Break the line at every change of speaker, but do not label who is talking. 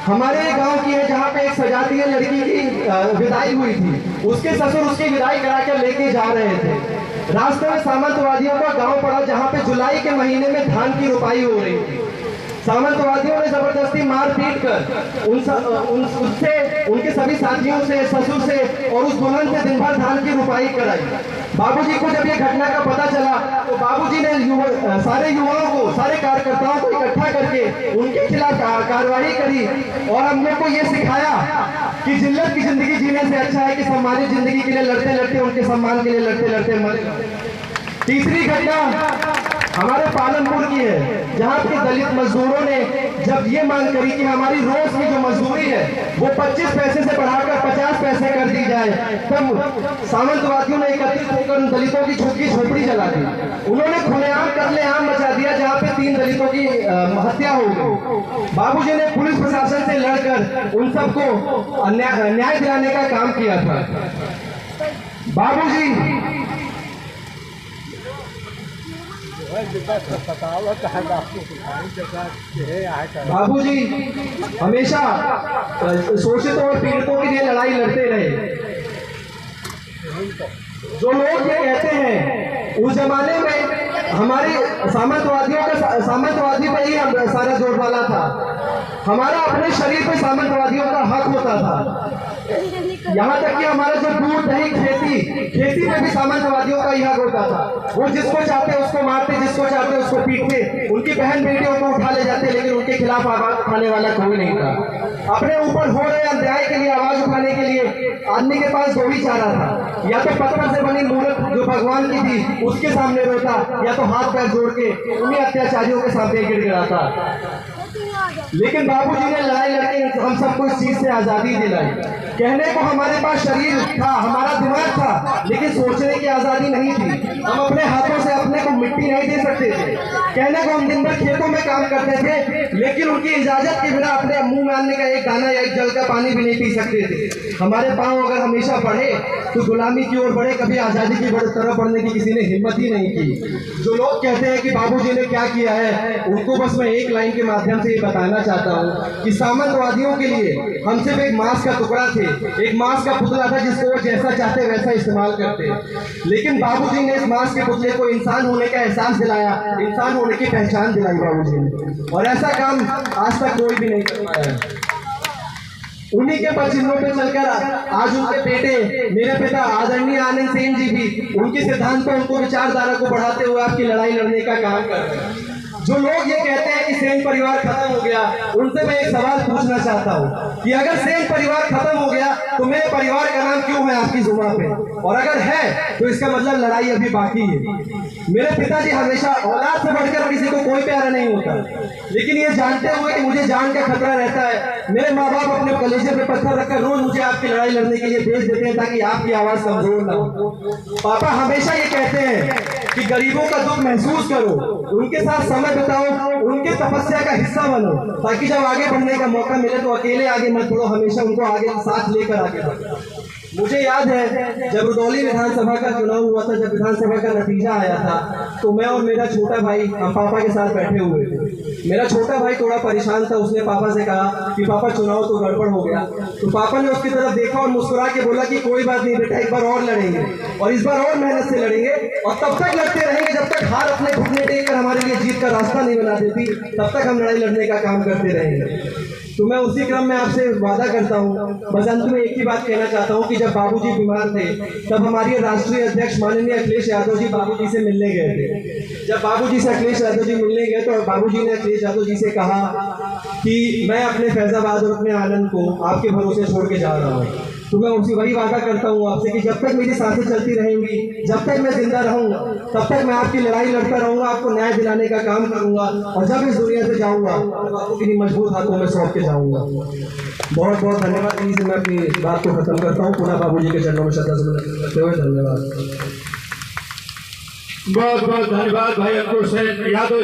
हमारे गांव की है जहाँ पे एक सजातीय लड़की की विदाई हुई थी। उसके ससुर उसकी विदाई करा कर लेके जा रहे थे। रास्ते में सामंतवादियों का गांव पड़ा जहाँ पे जुलाई के महीने में धान की रुपाई हो रही थी। सामंतवादियों ने जबरदस्ती मार पीट कर उससे उनके सभी साथियों से, ससुर से और उस दुल्हन से दिन भर धान की रुपाई कराई। बाबूजी को जब ये घटना का पता चला तो बाबूजी ने सारे युवाओं को, सारे कार्यकर्ताओं को इकट्ठा करके उनके खिलाफ कार्रवाई करी और हम लोग को ये सिखाया कि जिल्लत की जिंदगी जीने से अच्छा है कि सम्मानित जिंदगी के लिए लड़ते लड़ते, उनके सम्मान के लिए लड़ते लड़ते मरे। तीसरी घटना हमारे पालनपुर की है, जहाँ के दलित मजदूरों ने जब ये मांग करी कि हमारी रोज की जो मजदूरी है वो 25 पैसे से बढ़ाकर 50 पैसे कर दी जाए, तब सामंतवादियों ने एकत्रित होकर उन दलितों की झुग्गी झोपड़ी जला दी। उन्होंने खुलेआम कत्लेआम मचा दिया जहाँ पे 3 दलितों की हत्या हो गई। बाबूजी ने पुलिस प्रशासन से लड़कर उन सबको न्याय दिलाने का काम किया था। बाबूजी हमेशा शोषितों और पीड़ितों के लिए लड़ाई लड़ते रहे। जो लोग ये कहते हैं उस जमाने में हमारे सामंतवादी पे ही सारा जोर वाला था। हमारा अपने शरीर पे सामंतवादियों का हक होता था। यहाँ तक कि हमारा जो दूध दही खेती में भी सामंतवादियों का ही हक होता था। वो जिसको चाहते उसको मारते, जिसको चाहते उसको पीटते, उनकी बहन बेटियों को उठा ले जाते, लेकिन उनके खिलाफ आवाज उठाने वाला कोई नहीं था। अपने ऊपर हो रहे अन्याय के लिए आवाज उठाने के लिए आदमी के पास 2 ही चारा था, या तो पत्थर से बनी मूर्त जो भगवान की थी उसके सामने रोता, या तो हाथ पैर जोड़ के उन्हीं अत्याचारियों के सामने गिड़गिड़ाता। लेकिन बाबूजी ने लड़ाई लड़के हम सबको इस चीज से आजादी दिलाई। कहने को हमारे पास शरीर था, हमारा दिमाग था, लेकिन सोचने की आजादी नहीं थी। हम अपने हाथों से अपने को मिट्टी नहीं दे सकते थे। कहने को हम दिन भर खेतों में काम करते थे, लेकिन उनकी इजाजत के बिना अपने मुंह में आने का एक दाना या एक जल का पानी भी नहीं पी सकते थे। हमारे पांव अगर हमेशा बढ़े तो गुलामी की ओर बढ़े, कभी आजादी की तरफ बढ़ने की किसी ने हिम्मत ही नहीं की। जो लोग कहते हैं कि बाबूजी ने क्या किया है, उनको बस मैं एक लाइन के माध्यम से ये बताना चाहता हूँ कि सामंतवादियों के लिए हम सिर्फ एक मांस का टुकड़ा थे, एक मांस का पुतला था जिसको वो जैसा चाहते वैसा इस्तेमाल करते। लेकिन बाबूजी ने इस मांस के पुतले को इंसान होने का एहसास दिलाया, इंसान होने की पहचान दिलाई बाबूजी ने, और ऐसा काम आज तक कोई भी नहीं कर पाया। उन्हीं के पचिन्हों पे चलकर आज उनके बेटे, मेरे पिता आदरणीय आनंद सेन जी भी उनके सिद्धांतों, उनको विचारधारा को बढ़ाते हुए आपकी लड़ाई लड़ने का काम कर रहे हैं। जो लोग ये कहते हैं कि सेन परिवार खत्म हो गया, उनसे मैं एक सवाल पूछना चाहता हूँ कि अगर सेन परिवार खत्म हो गया तो मेरे परिवार का नाम क्यों है आपकी जुबान पे? और अगर है तो इसका मतलब लड़ाई अभी बाकी है। मेरे पिताजी हमेशा औलाद से बढ़कर किसी को कोई प्यारा नहीं होता, लेकिन ये जानते हुए कि मुझे जान का खतरा रहता है, मेरे माँ बाप अपने कलेजे पे पत्थर रखकर रोज मुझे आपकी लड़ाई लड़ने के लिए भेज देते हैं ताकि आपकी आवाज कमजोर ना हो। पापा हमेशा ये कहते हैं कि गरीबों का दुख महसूस करो, उनके साथ समय बिताओ, उनके तपस्या का हिस्सा बनो, ताकि जब आगे बढ़ने का मौका मिले तो अकेले आगे मत बढ़ो, हमेशा उनको आगे साथ लेकर आगे बढ़ो। मुझे याद है जब रुदौली विधानसभा का चुनाव हुआ था, जब विधानसभा का नतीजा आया था, तो मैं और मेरा छोटा भाई हम पापा के साथ बैठे हुए थे। मेरा छोटा भाई थोड़ा परेशान था, उसने पापा से कहा कि पापा चुनाव तो गड़बड़ हो गया। तो पापा ने उसकी तरफ देखा और मुस्कुरा के बोला कि कोई बात नहीं बेटा, एक बार और लड़ेंगे और इस बार और मेहनत से लड़ेंगे, और तब तक लड़ते रहेंगे जब तक हार अपने घुटने टेक कर हमारे लिए जीत का रास्ता नहीं बना देती, तब तक हम लड़ाई लड़ने का काम करते रहेंगे। तो मैं उसी क्रम में आपसे वादा करता हूँ, बस अंत में एक ही बात कहना चाहता हूँ कि जब बाबूजी बीमार थे तब हमारे राष्ट्रीय अध्यक्ष माननीय अखिलेश यादव जी बाबूजी से मिलने गए थे। जब बाबूजी से अखिलेश यादव जी मिलने गए तो बाबूजी ने अखिलेश यादव जी से कहा कि मैं अपने फैजाबाद और अपने आनंद को आपके भरोसे छोड़ के जा रहा हूँ। तो मैं उसी वही वादा करता हूँ आपसे कि जब तक मेरी सांसें चलती रहेंगी, जब तक मैं जिंदा रहूँगा, तब तक मैं आपकी लड़ाई लड़ता रहूँगा, आपको न्याय दिलाने का काम करूँगा, और जब इस दुनिया से जाऊँगा तो आपको किन्हीं मजबूत हाथों में सौंप के जाऊँगा। बहुत बहुत धन्यवाद। इसी से मैं अपनी बात को खत्म करता हूँ। पुनः बाबूजी के चरणों में श्रद्धासुमन करते हुए धन्यवाद।
बहुत बहुत धन्यवाद भाई अंकुर सेन यादव।